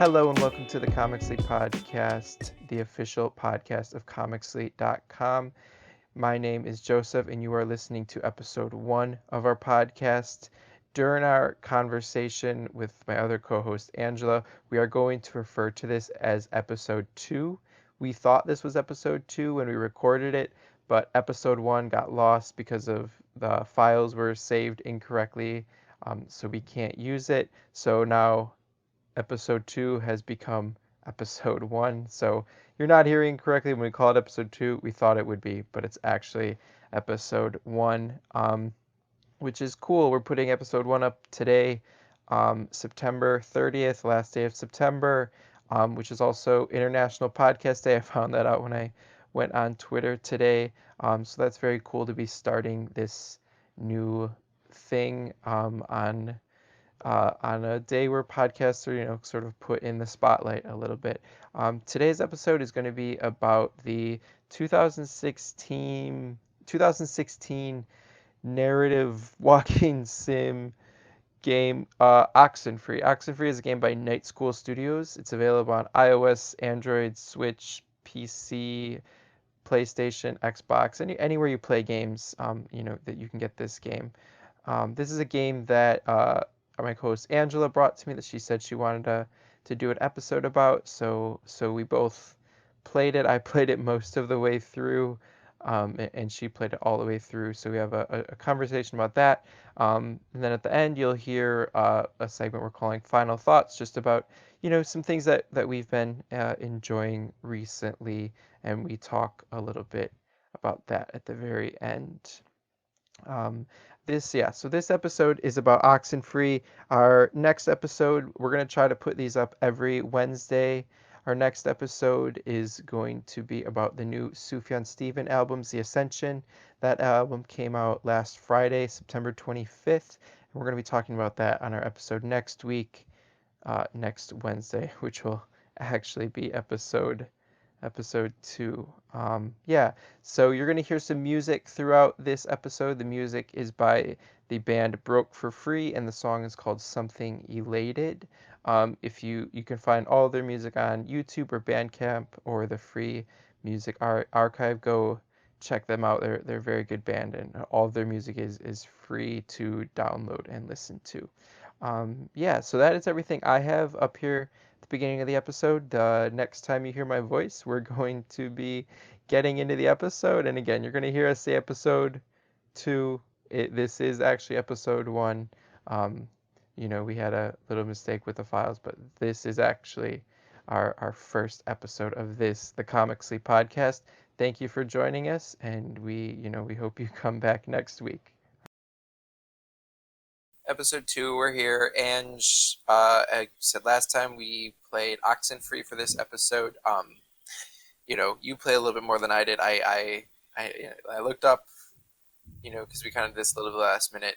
Hello and welcome to the Comic Slate podcast, the official podcast of comicslate.com. My name is Joseph and you are listening to episode 1 of our podcast. During our conversation with my other co-host Angela, we are going to refer to this as episode 2. We thought this was episode 2 when we recorded it, but episode 1 got lost because of the files were saved incorrectly, so we can't use it. So now episode 2 has become episode 1. So you're not hearing correctly when we call it episode 2. We thought it would be, but it's actually episode 1, which is cool. We're putting episode 1 up today, September 30th, last day of September, which is also International Podcast Day. I found that out when I went on Twitter today. So that's very cool to be starting this new thing on a day where podcasts are, sort of put in the spotlight a little bit. Today's episode is going to be about the 2016 narrative walking sim game, Oxenfree. Oxenfree is a game by Night School Studios. It's available on iOS, Android, Switch, PC, PlayStation, Xbox, anywhere you play games, that you can get this game. This is a game that my co-host Angela brought to me that she said she wanted to do an episode about. So we both played it. I played it most of the way through, and she played it all the way through. So we have a conversation about that. And then at the end, you'll hear a segment we're calling Final Thoughts, just about some things that we've been enjoying recently, and we talk a little bit about that at the very end. So this episode is about Oxenfree. Our next episode, we're going to try to put these up every Wednesday. Our next episode is going to be about the new Sufjan Steven albums, The Ascension. That album came out last Friday, September 25th. And we're going to be talking about that on our episode next week, next Wednesday, which will actually be episode 2. So you're going to hear some music throughout this episode. The music is by the band Broke for Free, and the song is called Something Elated. If you can find all their music on YouTube or Bandcamp or the free music archive, go check them out. They're a very good band, and all of their music is free to download and listen to. So that is everything I have up here the beginning of the episode. Next time you hear my voice, we're going to be getting into the episode. And again, you're going to hear us say episode 2. This is actually episode 1. We had a little mistake with the files, but this is actually our first episode of the Comic Sleep podcast. Thank you for joining us, and we hope you come back next week. Episode 2, we're here, and I said last time we played Oxenfree for this episode. You play a little bit more than I did. I looked up, because we kind of did this a little bit last minute,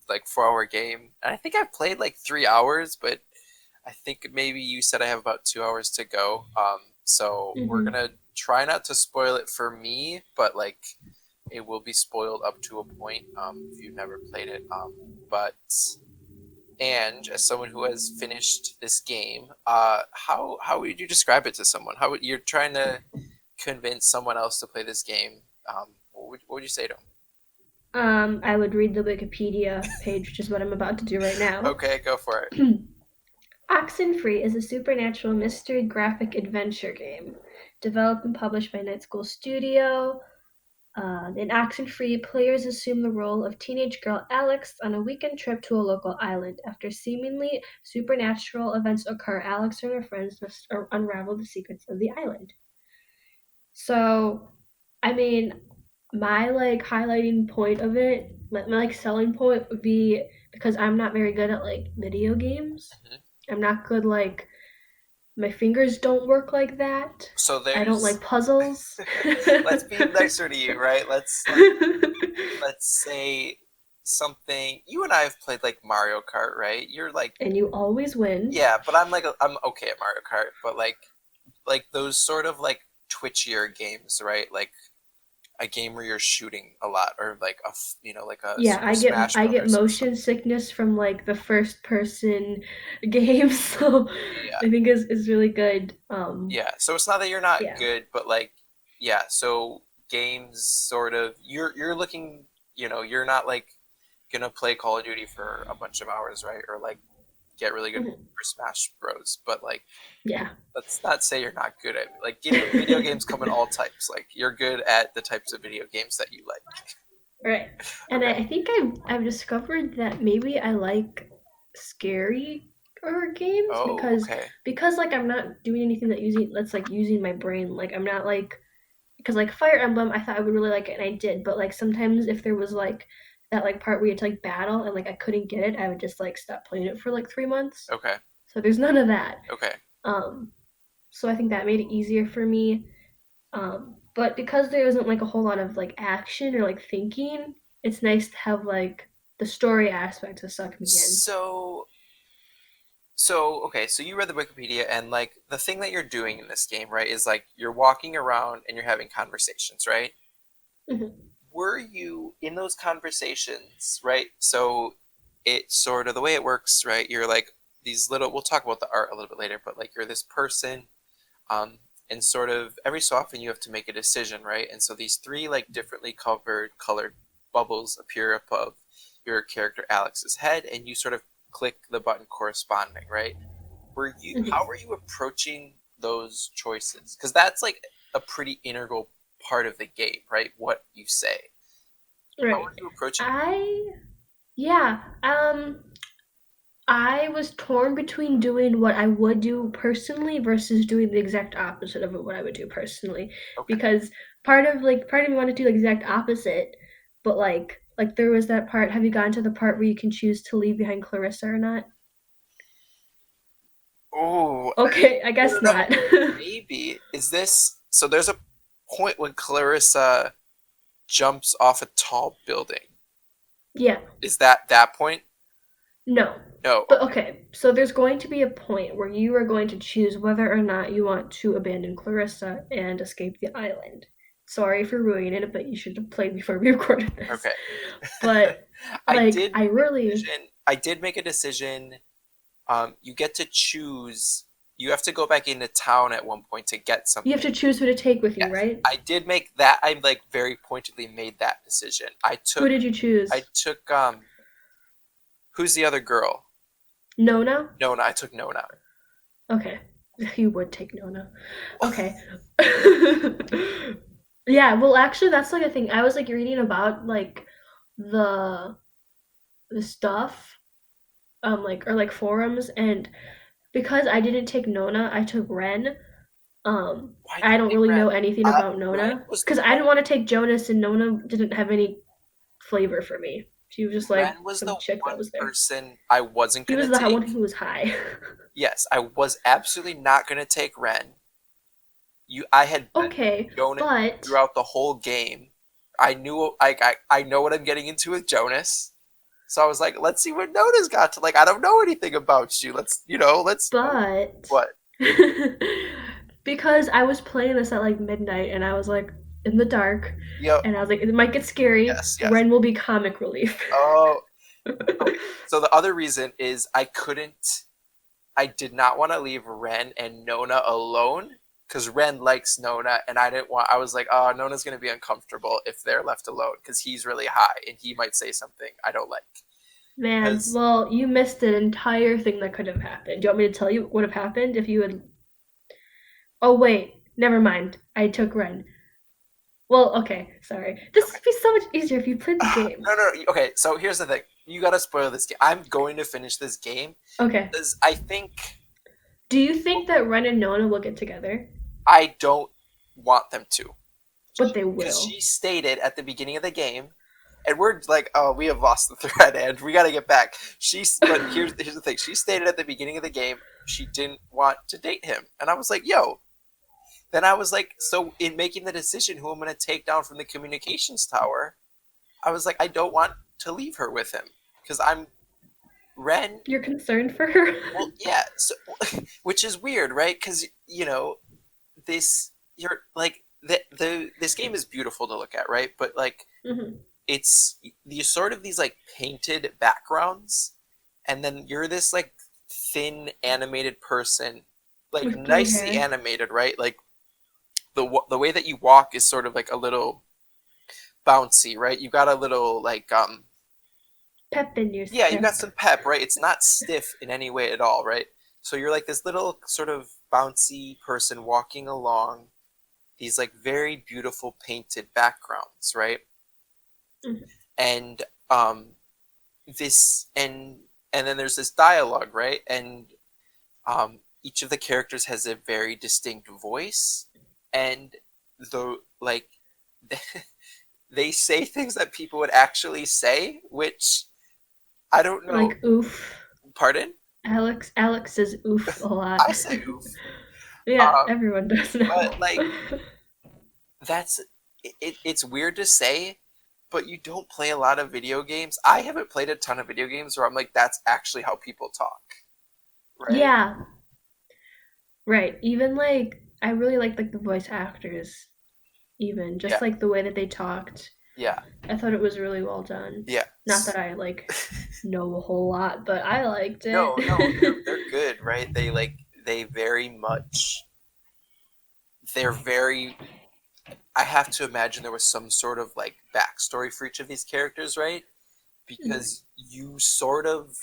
4-hour game, and I think I've played 3 hours, but I think maybe you said I have about 2 hours to go. So we're gonna try not to spoil it for me, but it will be spoiled up to a point if you've never played it. And as someone who has finished this game, how would you describe it to someone? How you're trying to convince someone else to play this game? What would you say to them? I would read the Wikipedia page, which is what I'm about to do right now. Okay, go for it. Oxenfree is a supernatural mystery graphic adventure game developed and published by Night School Studio. In Oxenfree, players assume the role of teenage girl Alex on a weekend trip to a local island. After seemingly supernatural events occur, Alex and her friends must unravel the secrets of the island. So, I mean, my highlighting point of it, my selling point would be because I'm not very good at video games. I'm not good my fingers don't work like that. So I don't like puzzles. Let's be nicer to you, right? Let's say something. You and I have played Mario Kart, right? You're and you always win. Yeah, but I'm okay at Mario Kart, but those sort of twitchier games, right? a game where you're shooting a lot, or like like a Yeah, Super Smash I get Brothers or something. motion sickness from like the first person games, so Yeah, I think is really good. yeah. So it's not that you're not Yeah. good, but like, yeah. So games, sort of, you're looking, you're not like gonna play Call of Duty for a bunch of hours, right? Or like get really good Mhm. for Smash Bros. But like, Yeah. let's not say you're not good at it. Like, video games come in all types. Like, you're good at the types of video games that you like. Right. And Okay. I think I've discovered that maybe I like scary horror games Oh, okay. because like I'm not doing anything that's like using my brain. Like I'm not like because like Fire Emblem I thought I would really like it and I did, but like sometimes if there was like that like part where you had to like battle and like I couldn't get it, I would just like stop playing it for like 3 months. Okay. So there's none of that. Okay. Um so I think that made it easier for me. But because there isn't like a whole lot of like action or like thinking, it's nice to have like the story aspect to suck me in. So, okay, so you read the Wikipedia, and like the thing that you're doing in this game, right, is like you're walking around and you're having conversations, right? Mhm. Were you in those conversations, right? So it's sort of the way it works, right? You're like these little, we'll talk about the art a little bit later, but like you're this person, um, and sort of every so often you have to make a decision, right? And so these three like differently colored bubbles appear above your character Alex's head, and you sort of click the button corresponding, right? How Mhm. were you approaching those choices? Because that's like a pretty integral part of the game, right? What you say. How Right. were you approaching it? I yeah. I was torn between doing what I would do personally versus doing the exact opposite of what I would do personally. Okay. Because part of me wanted to do the exact opposite, but like there was that part. Have you gotten to the part where you can choose to leave behind Clarissa or not? Oh, Okay, I no, no, guess no. not. Maybe. Is this so? There's a point when Clarissa jumps off a tall building. Yeah. Is that point? No. No. But Okay. okay, so there's going to be a point where you are going to choose whether or not you want to abandon Clarissa and escape the island. Sorry for ruining it, but you should have played before we recorded this. Okay. But I like did I make a really decision. I did make a decision. You get to choose. You have to go back into town at one point to get you have something. to choose who to take with you, Yes, right? I did make that. I like very pointedly made that decision. Who did you I choose? took who's the other girl? Nona? Nona. I took Nona. Okay. You would take Nona. Okay. Yeah, well actually that's like a thing. I was like reading about like the the stuff like or like forums and because I didn't take Nona, I took Ren. Why did I you don't take really Ren? know anything about Ren Nona was the because I one. didn't want to take Jonas and Nona didn't have any flavor for me. She was just like Ren was some the chick that one was there. person I wasn't He gonna was the one take. who was high. Yes, I was absolutely not gonna take Ren. I had bet Okay, Jonas but throughout the whole game. I knew I know what I'm getting into with Jonas. So I was like, let's see what Nona's got to like. I don't know anything about you. Let's but what? because I was playing this at like midnight and I was like in the dark Yep. and I was like it might get scary. Yes, yes. Ren will be comic relief. Oh, okay. So the other reason is I did not want to leave Ren and Nona alone because Ren likes Nona, and I was like, oh, Nona's going to be uncomfortable if they're left alone because he's really high and he might say something I don't like. Man, Because well, you missed an entire thing that could have happened. Do you want me to tell you what would have happened if you had? Oh wait, never mind. I took Ren. Well, okay, sorry. This okay. would be so much easier if you played the game. No, no, no. Okay, so here's the thing. You got to spoil this game. I'm going to finish this game Okay. because I think Do you think that Ren and Nona will get together? I don't want them to. But they Because will. she stated at the beginning of the game, and we're like, oh, we have lost the thread, and we got to get back. But here's the thing. She stated at the beginning of the game she didn't want to date him, and I was like, yo. Then I was like, so in making the decision who I'm going to take down from the communications tower, I was like, I don't want to leave her with him because I'm Ren. You're concerned for her? Well, yeah, so, which is weird, right? Because this you're like this game is beautiful to look at, right? But like Hmm. it's these sort of these like painted backgrounds, and then you're this like thin animated person, like With blue nicely hair. animated, right? Like the way that you walk is sort of like a little bouncy, right? You got a little like Pep in your yeah, you got step. some pep, right? It's not stiff in any way at all, right? So you're like this little sort of bouncy person walking along these like very beautiful painted backgrounds, right? Mhm. And this and then there's this dialogue, right? And each of the characters has a very distinct voice, and the like they say things that people would actually say, which I don't know. Like oof. Pardon? Alex says oof a lot. I say oof. Yeah, Um, everyone does now. but like that's it's weird to say, but you don't play a lot of video games. I haven't played a ton of video games where I'm like, that's actually how people talk, right? Yeah, right. Even like I really like the voice actors, even Yeah, just like the way that they talked. yeah, I thought it was really well done. yeah. Not that I like know a whole lot, but I liked it. No, they're good, right? They very much they're very. I have to imagine there was some sort of like backstory for each of these characters, right? Because you sort of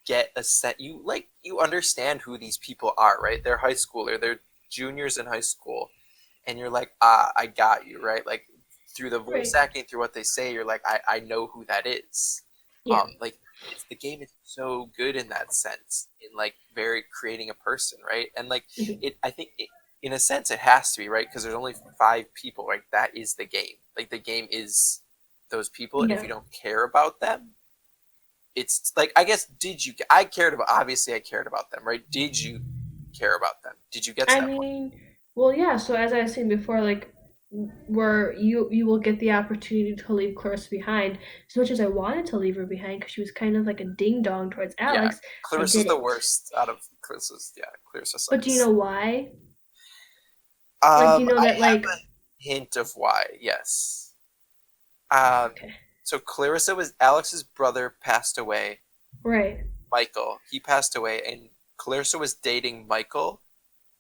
get a set you understand who these people are, right? They're high schooler, they're juniors in high school, and you're like, ah, I got you, right? Like through the voice Right. acting, through what they say, you're like, I know who that is. Yeah. Like the game is so good in that sense, in like very creating a person, right? And like Mhm. I think in a sense it has to be, right? Because there's only 5 people, right? That is the game. Like the game is those people, and if Yeah. you don't care about them, it's like, I guess, did you I cared about, obviously I cared about them, right? Did you care about them? Did you get to I that point? mean, well, yeah. So as I was saying before, like where you will get the opportunity to leave Clarissa behind. As much as I wanted to leave her behind because she was kind of like a ding dong towards Yeah, Alex, I Clarissa's the didn't. worst out of Clarissa's. Yeah, Clarissa But do you sucks. know why? Like, do you know I that have like a hint of why. Yes. um okay, so Clarissa was Alex's brother, passed away. right? Michael, he passed away, and Clarissa was dating Michael.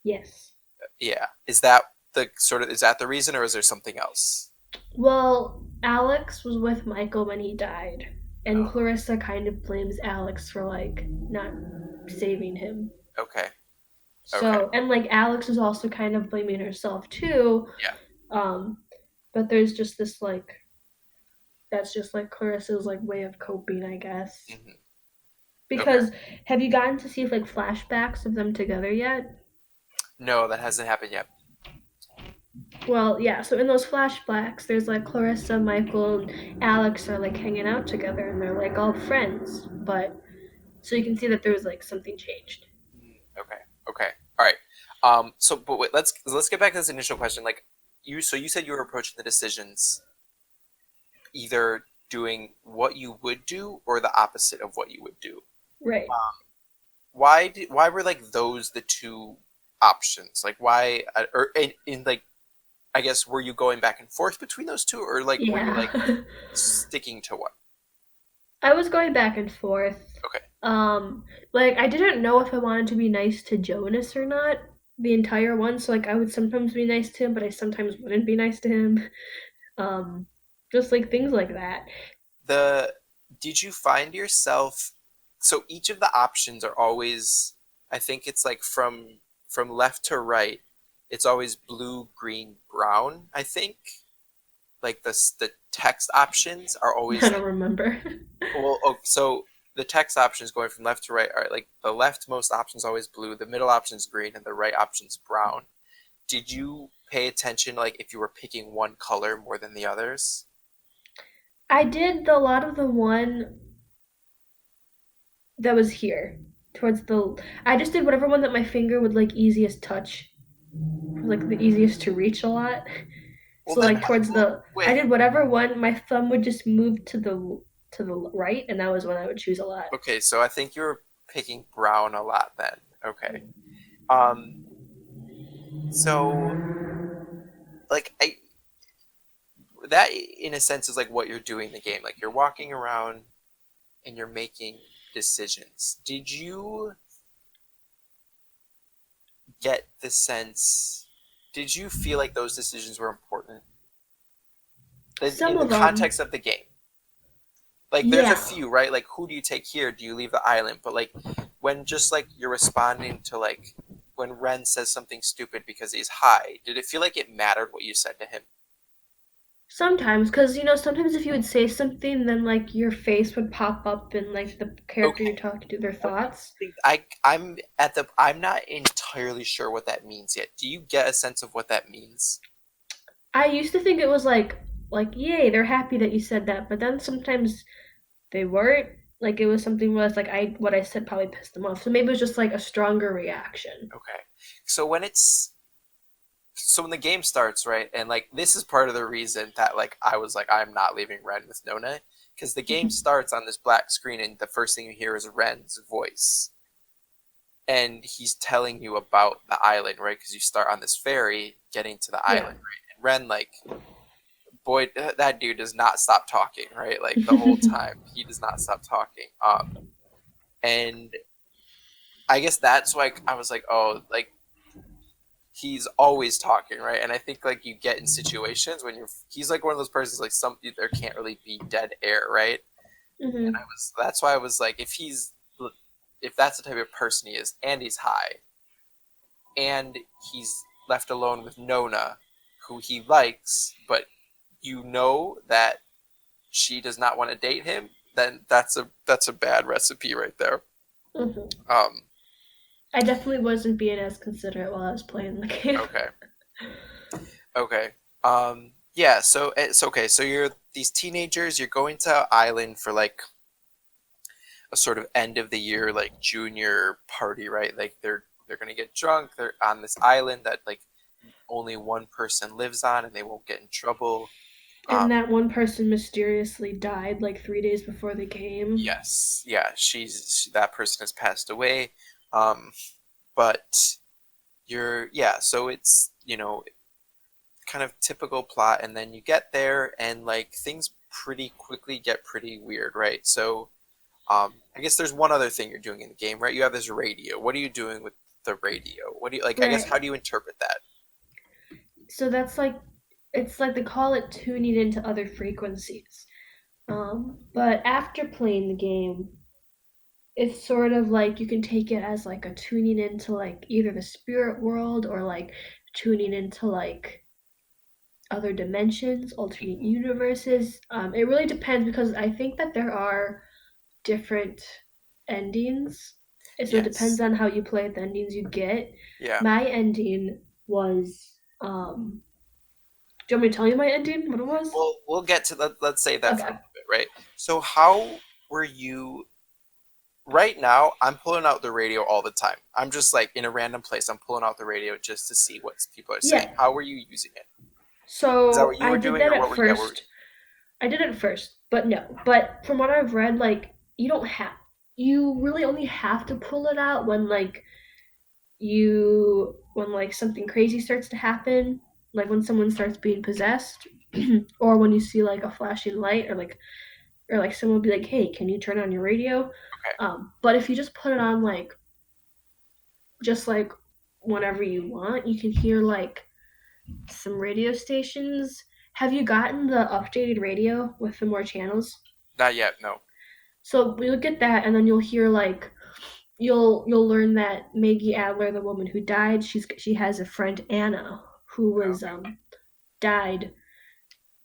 Yes. Yeah, is that the sort of, is that the reason, or is there something else? Well, Alex was with Michael when he died, and Oh, Clarissa kind of blames Alex for like not saving him. okay, okay, So, and like Alex is also kind of blaming herself too. yeah. Um, but there's just this like that's just like Clarissa's like way of coping, I guess. Hmm. Okay. Because have you gotten to see like flashbacks of them together yet? No, that hasn't happened yet. Well, yeah, so in those flashbacks, there's like Clarissa, Michael, and Alex are like hanging out together and they're like all friends. But so you can see that there was like something changed. Okay. Okay. All right. So, but wait, let's get back to this initial question. Like, you said you were approaching the decisions either doing what you would do or the opposite of what you would do. Right. Why were like those the two options? Like, why, or in like, I guess, were you going back and forth between those two, or like were you like Yeah. sticking to one? I was going back and forth. Okay. Like I didn't know if I wanted to be nice to Jonas or not the entire one. So like I would sometimes be nice to him, but I sometimes wouldn't be nice to him. Um, just like things like that. The Did you find yourself, so each of the options are always, I think it's like from left to right, it's always blue, green, brown, I think. Like the text options are I always don't like, remember. well, oh, so the text options going from left to right are like, the leftmost option is always blue, the middle option is green, and the right option is brown. Did you pay attention, like if you were picking one color more than the others? I did a lot of the one that was here towards the. I just did whatever one that my finger would like easiest touch, like the easiest to reach a lot. Well So then, like towards well, the, I wait. did whatever one my thumb would just move to the right, and that was when I would choose a lot. Okay, so I think you were picking brown a lot then. Okay. Um, so like I that in a sense is like what you're doing in the game. Like you're walking around and you're making decisions. Did you get the sense? Did you feel like those decisions were important Some in the of them, context of the game? Like there's a yeah. few, right? Like who do you take here? Do you leave the island? But like when just like you're responding to like when Ren says something stupid because he's high, did it feel like it mattered what you said to him? Sometimes, because sometimes if you would say something, then like your face would pop up in like the character you're Okay. talking to, their What do you thoughts. think? I'm not entirely sure what that means yet. Do you get a sense of what that means? I used to think it was like yay, they're happy that you said that, but then sometimes they weren't. Like it was something where it's like I what I said probably pissed them off. So maybe it was just like a stronger reaction. Okay. So when the game starts, right, and like this is part of the reason that like I was like I'm not leaving Ren with Nona, because the game starts on this black screen and the first thing you hear is Ren's voice, and he's telling you about the island, right? Because you start on this ferry getting to the Yeah. island, right? And Ren, like, boy, that dude does not stop talking, right? Like the whole time he does not stop talking. And I guess that's why I was like, oh, like he's always talking, right? And I think like you get in situations when he's like one of those persons like there can't really be dead air, right? And hmm that's why I was like, if that's the type of person he is, and he's high, and he's left alone with Nona, who he likes, but you know that she does not want to date him, then that's a bad recipe right there. hmm Um, I definitely wasn't being as considerate while I was playing the game. okay, okay. Yeah. So it's okay. So you're these teenagers. You're going to an island for like a sort of end of the year like junior party, right? Like they're gonna get drunk. They're on this island that like only one person lives on, and they won't get in trouble. And Um, that one person mysteriously died like 3 days before the game. yes, yeah, that person has passed away. Um, but yeah. So it's kind of typical plot, and then you get there, and like things pretty quickly get pretty weird, right? So I guess there's one other thing you're doing in the game, right? You have this radio. What are you doing with the radio? What do you like? I guess how Right. do you interpret that? So that's like it's like they call it tuning into other frequencies. But after playing the game, it's sort of like you can take it as like a tuning into like either the spirit world or like tuning into like other dimensions, alternate Mhm. universes. It really depends because I think that there are different endings. And so it depends Yes. on how you play it, the endings you get. Yeah. My ending was do you want me to tell you my ending? What it was? Well, we'll get to let's save that for a Okay. little bit, right? So how were you right now? I'm pulling out the radio all the time. I'm just like in a random place. I'm pulling out the radio just to see what people are saying. Yeah. How were you using it? Is that So what you I were did doing, that or at what were you? Yeah, what were first. I did it first, but no. But from what I've read, like you don't have you really only have to pull it out when like when like something crazy starts to happen, like when someone starts being possessed, or when you see like a flashing light, or like someone will be like, "Hey, can you turn on your radio?" okay. But if you just put it on like just like whenever you want, you can hear like some radio stations. Have you gotten the updated radio with the more channels? Not yet. No. So we'll get that, and then you'll hear like you'll learn that Maggie Adler, the woman who died, she has a friend Anna who was Okay. died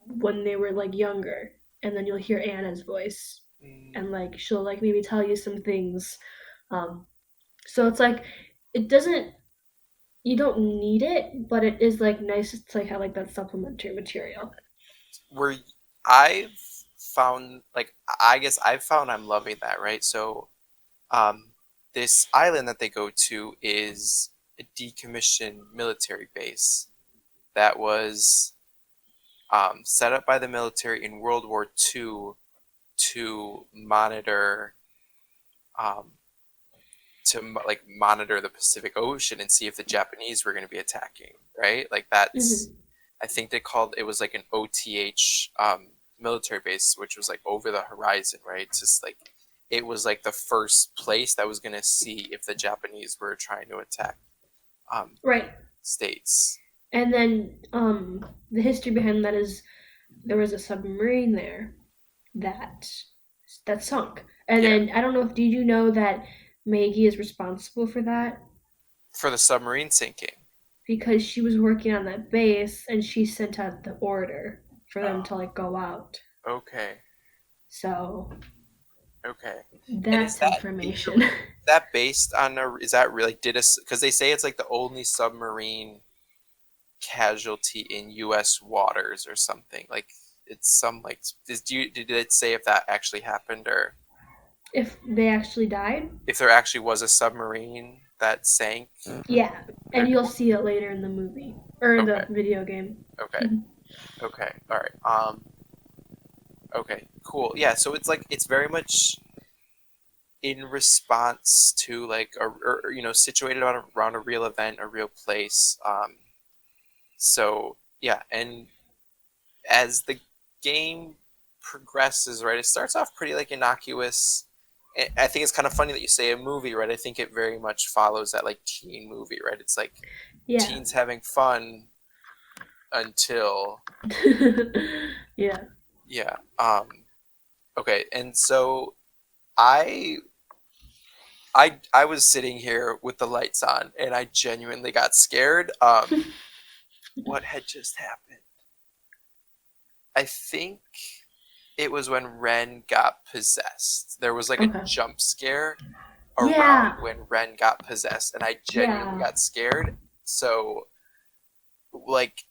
when they were like younger, and then you'll hear Anna's voice, Mm, and like she'll like maybe tell you some things. Um, so it's like it doesn't you don't need it, but it is like nice to like have like that supplementary material. were I've found like I guess I've found I'm loving that, right? So um, this island that they go to is a decommissioned military base that was set up by the military in World War II to monitor um, like monitor the Pacific Ocean and see if the Japanese were going to be attacking, right? Like hmm I think they called it was like an OTH military base, which was like over the horizon, right? It's just like it was like the first place that was going to see if the Japanese were trying to attack um, Right. states. And then the history behind that is there was a submarine there that sunk. And Yeah, then I don't know if did you know that Maggie is responsible for that for the submarine sinking. because she was working on that base and she sent out the order for them Oh, to like go out. okay, So okay. And is that's that information. that based on a? Is that really did a? Because they say it's like the only submarine casualty in U.S. waters or something. Like it's some like did it say if that actually happened or If they actually died? if there actually was a submarine that sank? Yeah. And you'll see it later in the movie or in Okay, the video game. okay, okay. All right. Okay. Cool. Yeah. So it's like it's very much in response to like or situated around a real event, a real place. So yeah, and as the game progresses, right, it starts off pretty like innocuous. I think it's kind of funny that you say a movie, right? I think it very much follows that like teen movie, right? It's like Yeah. teens having fun until Yeah. yeah. Okay, and so I I was sitting here with the lights on, and I genuinely got scared. What had just happened? I think it was when Ren got possessed. There was like a Okay. jump scare around Yeah. when Ren got possessed, and I genuinely Yeah. got scared. So, like,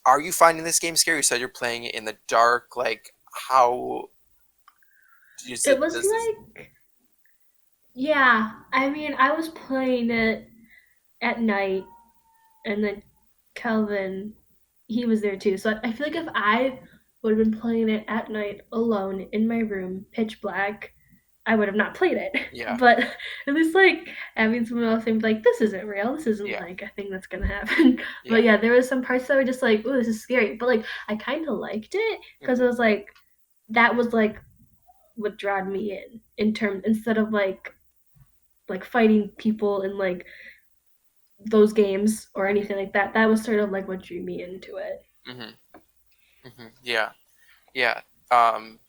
are you finding this game scary? You said you're playing it in the dark. Like, how is It it? was Does this? like, yeah. I mean, I was playing it at night, and then Kelvin, he was there too. So I feel like if I would have been playing it at night alone in my room, pitch black, I would have not played it. Yeah, But at least like having someone else think like this isn't real. This isn't yeah, like a thing that's gonna happen. yeah. But yeah, there was some parts that were just like, oh, this is scary. But like I kind of liked it because it Hmm. was like that was like what drew me in terms instead of like fighting people in like those games or Hmm. anything like that. That was sort of like what drew me into it. Hmm. Hmm. Yeah, yeah. Um,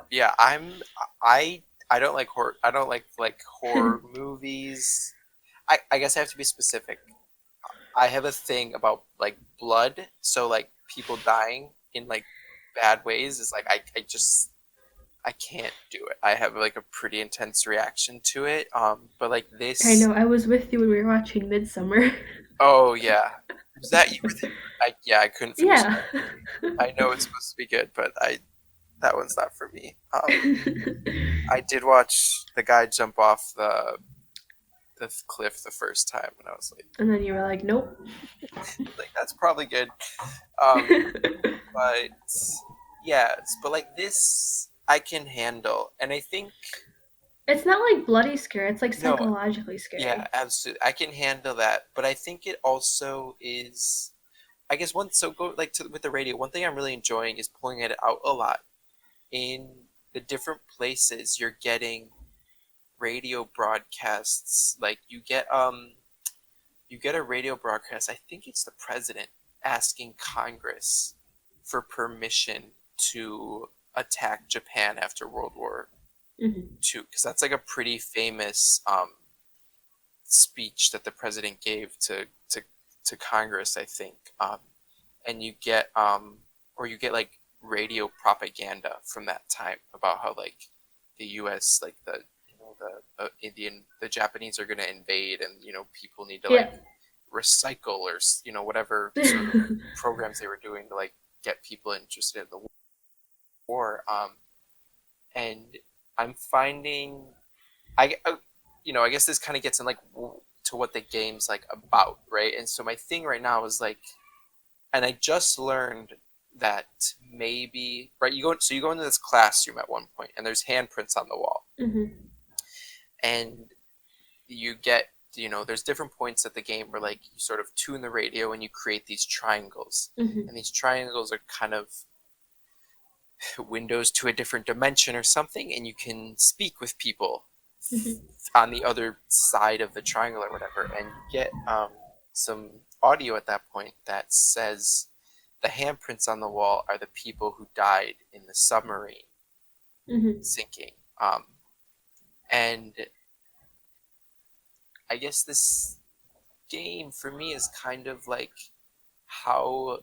yeah. I I don't like horror. I don't like horror movies. I guess I have to be specific. I have a thing about like blood, so like people dying in like bad ways is like I just I can't do it. I have like a pretty intense reaction to it. But like I this, know. I was with you when we were watching Midsummer. oh yeah, was that you were there? I couldn't finish Yeah. that movie. I know it's supposed to be good, but I that one's not for me. I did watch the guy jump off the cliff the first time, and I was And then you were like, nope. like that's probably good. Um, but yes, but like this I can handle, and I think It's not like bloody scare. It's like no, psychologically yeah, scary. absolutely, I can handle that. But I think it also is. I guess one so go like to with the radio. One thing I'm really enjoying is pulling it out a lot in the different places you're getting radio broadcasts. Like you get a radio broadcast. I think it's the president asking Congress for permission to attack Japan after World War Hmm. II, because that's like a pretty famous speech that the president gave to Congress, I think. And you get or you get like radio propaganda from that time about how like the U.S. like the Japanese are going to invade, and people need to Yeah. like recycle or whatever sort of programs they were doing to like get people interested in the war. And I'm finding I guess this kind of gets in like to what the game's like about, right? And so my thing right now is like, and I just learned that maybe right you go into this classroom at one point, and there's handprints on the wall, Hmm. and you get there's different points at the game where like you sort of tune the radio and you create these triangles, Mm-hmm. and these triangles are kind of windows to a different dimension or something, and you can speak with people Mm-hmm. on the other side of the triangle or whatever, and you get some audio at that point that says the handprints on the wall are the people who died in the submarine Mm-hmm. sinking. And I guess this game for me is kind of like how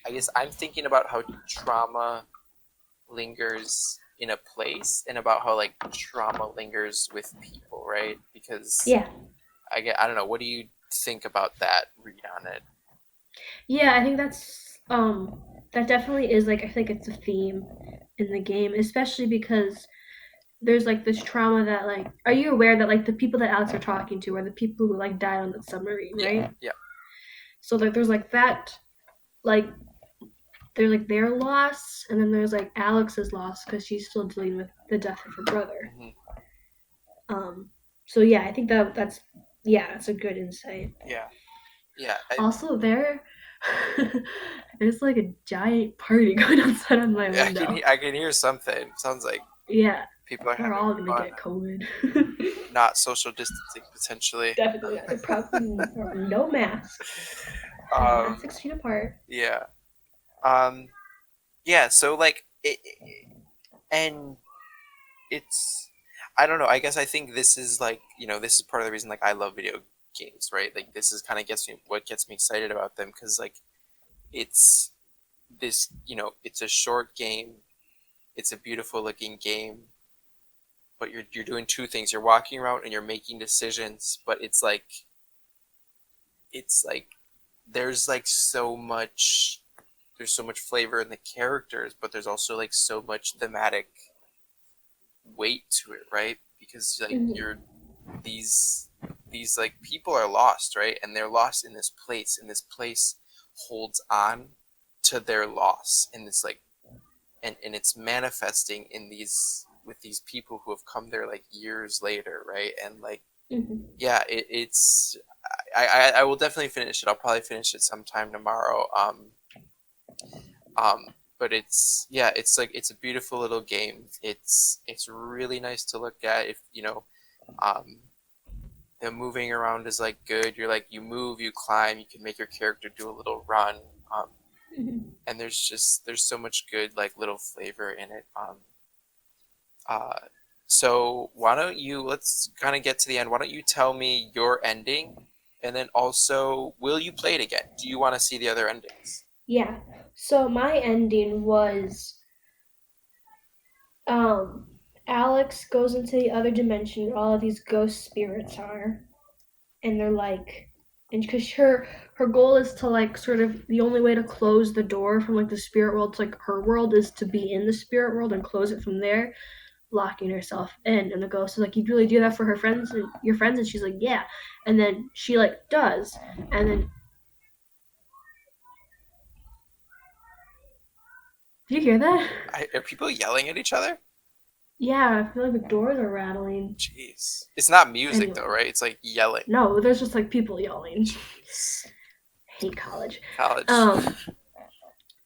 I guess I'm thinking about how trauma lingers in a place and about how like trauma lingers with people, right? Because Yeah. I don't know, what do you think about that read on it? Yeah, I think that definitely is like I think it's a theme in the game, especially because there's like this trauma that like are you aware that like the people that Alex are talking to are the people who like died on the submarine, Yeah, right? yeah. So like there's like that like they're like their loss and then there's like Alex's loss because she's still dealing with the death of her brother. Mm-hmm. So yeah, I think that's a good insight. Yeah, Also there's like a giant party going outside on my window. I can hear something. Sounds like Yeah, people are we're having all gonna fun, get COVID. not social distancing potentially. Definitely, probably no mask. Not 6 feet apart. Yeah. Yeah. So like and it's I don't know. I guess I think this is like this is part of the reason like I love video games, right? Like this is kind of gets me excited about them because like it's this it's a short game, it's a beautiful looking game, but you're doing two things. You're walking around and you're making decisions, but it's like there's like so much flavor in the characters, but there's also like so much thematic weight to it, right? Because like Mm-hmm. you're these like people are lost, right? And they're lost in this place, and this place holds on to their loss in this like and it's manifesting in these with these people who have come there like years later, right? And like Mm-hmm. yeah, it's I will definitely finish it. I'll probably finish it sometime tomorrow. Um, but it's like it's a beautiful little game. It's really nice to look at. If um, the moving around is like good. You're like you move, you climb, you can make your character do a little run. Mm-hmm. And there's so much good like little flavor in it. Uh, so why don't you let's kind of get to the end. Why don't you tell me your ending, and then also will you play it again? Do you want to see the other endings? Yeah. So my ending was um Alex goes into the other dimension where all of these ghost spirits are, and they're like, and because her goal is to like sort of the only way to close the door from like the spirit world to like her world is to be in the spirit world and close it from there, locking herself in. And the ghost is like, you'd really do that for her friends and your friends? And she's like, yeah. And then she like does, and then did you hear that? Are people yelling at each other? Yeah, I feel like the doors are rattling. Jeez. It's not music though, Anyway, right? It's like yelling. no, there's just like people yelling. Jeez. I hate college. College.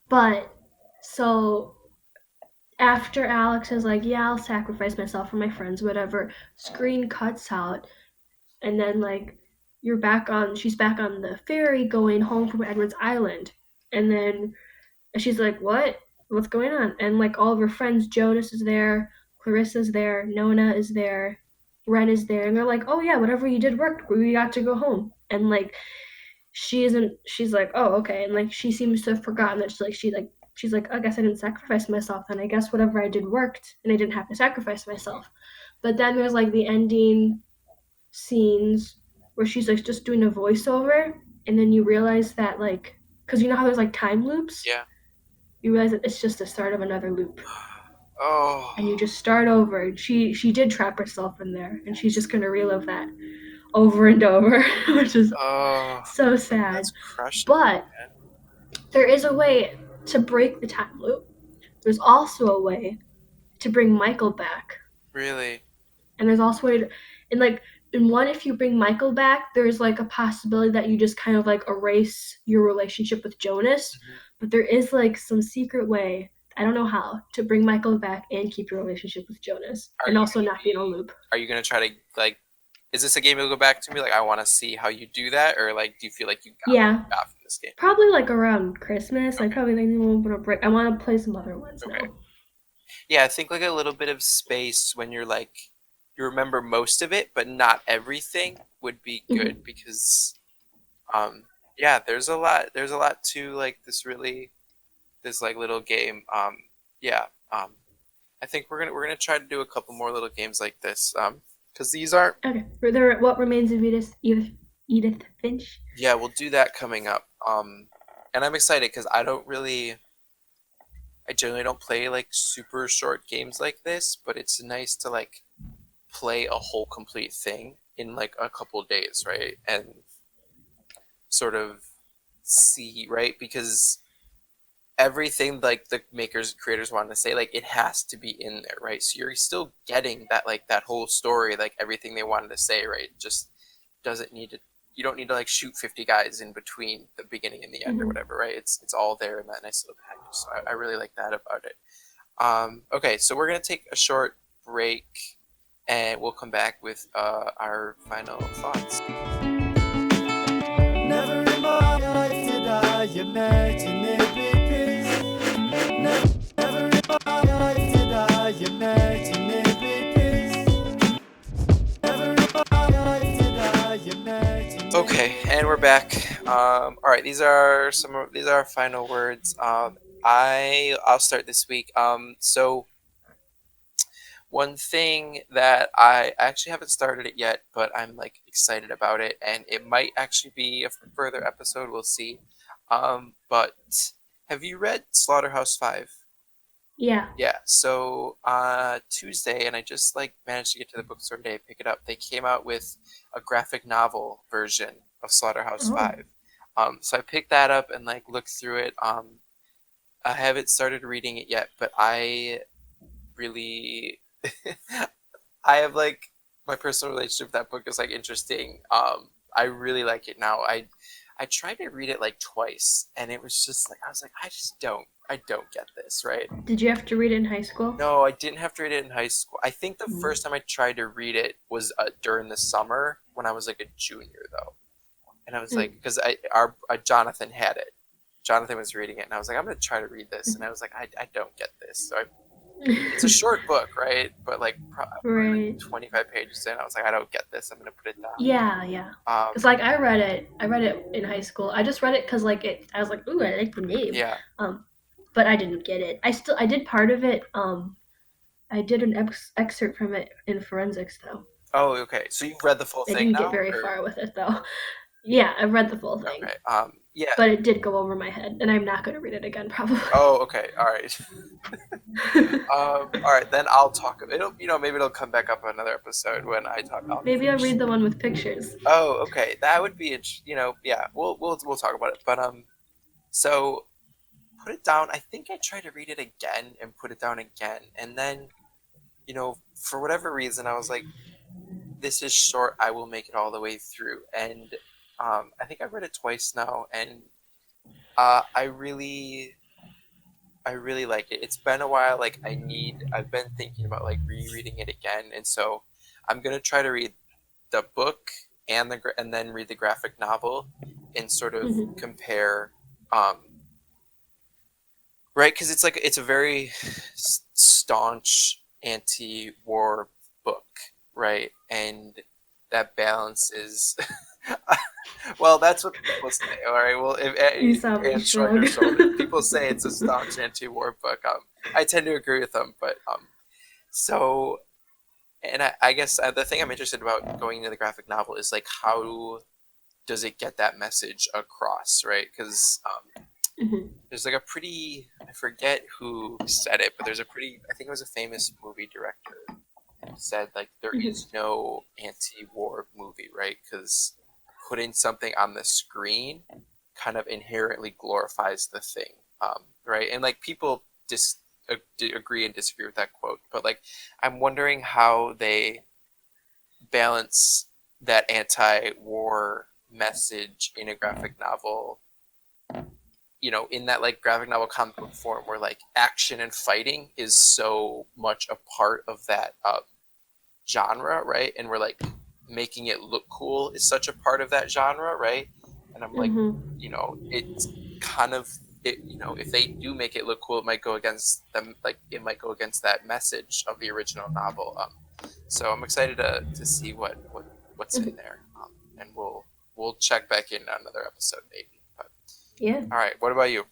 But so after Alex is like, yeah, I'll sacrifice myself for my friends, whatever, screen cuts out, and then like she's back on the ferry going home from Edward's Island, and then she's like, what? What's going on? And like all of her friends, Jonas is there, Clarissa's there, Nona is there, Ren is there, and they're like, oh yeah, whatever you did worked. We got to go home. And like she's like, oh okay, and like she seems to have forgotten that she's like, I guess I didn't sacrifice myself, and I guess whatever I did worked, and I didn't have to sacrifice myself. But then there's like the ending scenes where she's like just doing a voiceover, and then you realize that like, because you know how there's like time loops, Yeah. you realize that it's just the start of another loop, Oh. and you just start over. She did trap herself in there, and she's just gonna relive that over and over, which is so sad. That's crushing. But Man. there is a way to break the time loop. There's also a way to bring Michael back. Really? And there's also a way to, and like in one, if you bring Michael back, there's like a possibility that you just kind of like erase your relationship with Jonas. Mhm. But there is like some secret way, I don't know how, to bring Michael back and keep your relationship with Jonas Are and you also gonna not be in a loop. are you gonna try to like? Is this a game you'll go back to me? Like, I want to see how you do that, or like, do you feel like you got what Yeah, you got from this game? probably like around Christmas. I Okay, probably need a little bit of break. I want to play some other ones okay. now. Yeah, I think like a little bit of space when you're like you remember most of it, but not everything would be good Mm-hmm. because um yeah, there's a lot to like this like little game. Yeah. I think we're gonna try to do a couple more little games like this. Because these aren't. Okay. There, what remains of Edith Finch? Yeah, we'll do that coming up. And I'm excited because I generally don't play like super short games like this, but it's nice to like play a whole complete thing in like a couple days, right? And sort of see, right? Because everything like the creators wanted to say, like it has to be in there, right? So you're still getting that like that whole story, like everything they wanted to say, right? Just doesn't need to you don't need to like shoot 50 guys in between the beginning and the end or Mm-hmm. whatever, right? It's all there in that nice little package. So I really like that about it. Okay, so we're gonna take a short break and we'll come back with our final thoughts. Never in my life did I imagine it'd be peace. Never in my life did I imagine it'd be peace. Never in my life did I imagine. Okay, and we're back. All right, these are our final words. I'll start this week. So one thing that I actually haven't started it yet, but I'm like excited about it, and it might actually be a further episode. We'll see. But have you read Slaughterhouse 5? Yeah. Yeah. So Tuesday, and I just like managed to get to the bookstore today, pick it up. They came out with a graphic novel version of Slaughterhouse Oh. Five. So I picked that up and like looked through it. I haven't started reading it yet, but I really I have like my personal relationship with that book is like interesting. I really like it now. I tried to read it like twice, and it was just like I was like I don't get this, right? Did you have to read it in high school? No, I didn't have to read it in high school. I think the Mm. first time I tried to read it was during the summer when I was like a junior though, and I was like Mm. because our Jonathan had it. Jonathan was reading it, and I was like, I'm gonna try to read this, and I was like, I don't get this. So it's a short book, right? But like probably like Right. 25 pages in, I was like, I don't get this. I'm gonna put it down. Yeah, yeah. Um, Cause like I read it. I read it in high school. I just read it because like it. I was like, ooh, I like the name. yeah. Um, but I didn't get it. I did part of it. I did an excerpt from it in forensics though. Oh, okay. So you've read the full I thing didn't get now, very or far with it though. Yeah, I read the full thing, okay? Yeah. but it did go over my head, and I'm not going to read it again probably. Oh, okay. All right. All right. Then I'll talk. It'll, maybe it'll come back up on another episode when I talk. I'll Maybe I'll finish. read the one with pictures. Oh, okay. That would be, yeah. We'll talk about it. But so put it down. I think I tried to read it again and put it down again, and then, for whatever reason, I was like, this is short. I will make it all the way through, and I think I've read it twice now, and I really like it. It's been a while. Like I've been thinking about like rereading it again, and so I'm gonna try to read the book and then read the graphic novel and sort of Mhm. compare, um, right? Because it's a very staunch anti-war book, right? And that balance is well, that's what people say. All right. Well, You saw me and shrug shrug. her shoulders. People say it's a staunch anti-war book. I tend to agree with them, but so, and I guess the thing I'm interested about going into the graphic novel is like how does it get that message across, right? Because Mhm. there's like a pretty I forget who said it, but there's a pretty I think it was a famous movie director who said like there Mhm. is no anti-war movie, right? Because putting something on the screen kind of inherently glorifies the thing, right? And like people agree and disagree with that quote, but like I'm wondering how they balance that anti-war message in a graphic novel, you know, in that like graphic novel comic book form where like action and fighting is so much a part of that genre, right? And we're like making it look cool is such a part of that genre, right? And I'm like, Mm-hmm. you know, it's kind of it, you know, if they do make it look cool, it might go against them, like it might go against that message of the original novel. So I'm excited to see what's in there, and we'll check back in on another episode maybe. But Yeah. all right, what about you?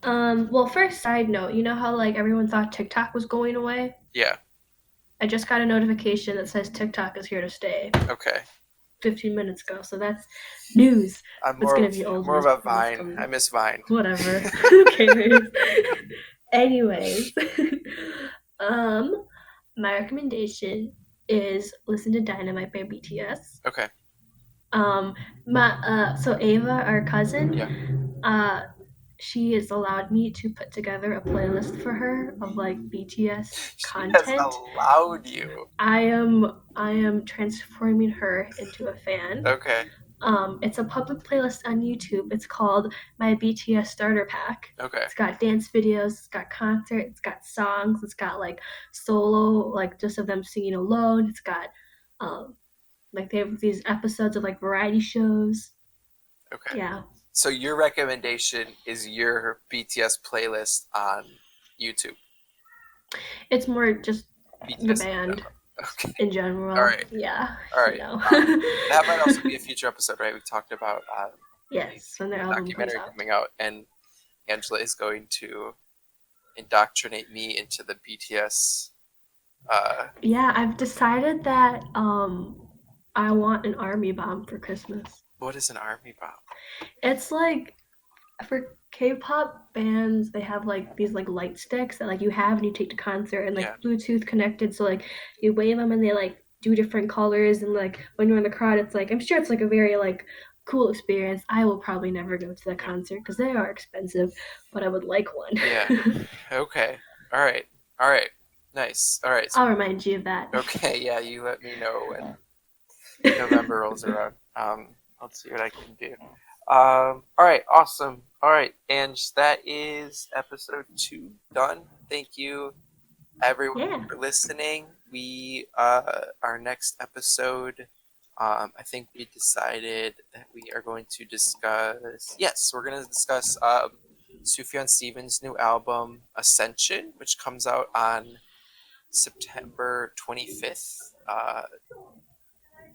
Well, first side note, you know how like everyone thought TikTok was going away? Yeah. I just got a notification that says TikTok is here to stay Okay. 15 minutes ago, so that's news. I'm It's gonna be old more of news a before it's Vine. coming. I miss Vine. Whatever. Who cares? Anyways, my recommendation is listen to Dynamite by BTS. Okay. So Ava, our cousin, Yeah. she has allowed me to put together a playlist for her of like BTS She has content. allowed you. I am transforming her into a fan. Okay. It's a public playlist on YouTube. It's called My BTS Starter Pack. Okay. It's got dance videos, it's got concert, it's got songs, it's got like solo, like just of them singing alone. It's got like they have these episodes of like variety shows. Okay. Yeah. So your recommendation is your BTS playlist on YouTube. It's more just BTS the band Okay. in general. All right. Yeah. All right. You know. That might also be a future episode, right? We talked about yes, when their the album comes documentary out. coming out, and Angela is going to indoctrinate me into the BTS. Yeah, I've decided that I want an army bomb for Christmas. What is an army bomb? It's like for K-pop bands, they have like these like light sticks that like you have and you take to concert and like Yeah. Bluetooth connected, so like you wave them and they like do different colors, and like when you're in the crowd, it's like I'm sure it's like a very like cool experience. I will probably never go to the concert because they are expensive, but I would like one. Yeah. Okay. All right. All right. Nice. All right. So, I'll remind you of that. okay. Yeah. You let me know when November rolls around. I'll see what I can do. All right. Awesome. All right. And that is episode 2 done. Thank you, everyone, for listening. We our next episode. I think we decided that we are going to discuss. Yes, we're going to discuss Sufjan Steven's new album Ascension, which comes out on September 25th.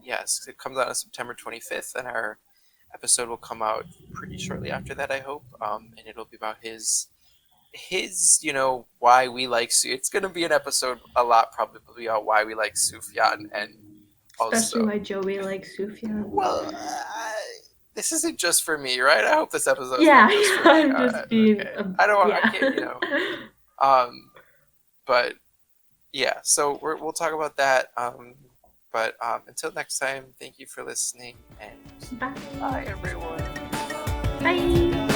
Yes, it comes out on September 25th, and our episode will come out pretty shortly after that, I hope. And it'll be about his you know, why we like it's going to be an episode a lot probably about why we like Sufjan, and especially also why Joey likes Sufjan. well, this isn't just for me, right? I hope this episode yeah, not just for me. I'm just being okay. I don't want yeah. I can't, you know. But yeah, so we'll talk about that. But until next time, thank you for listening, and Bye. bye everyone. Bye.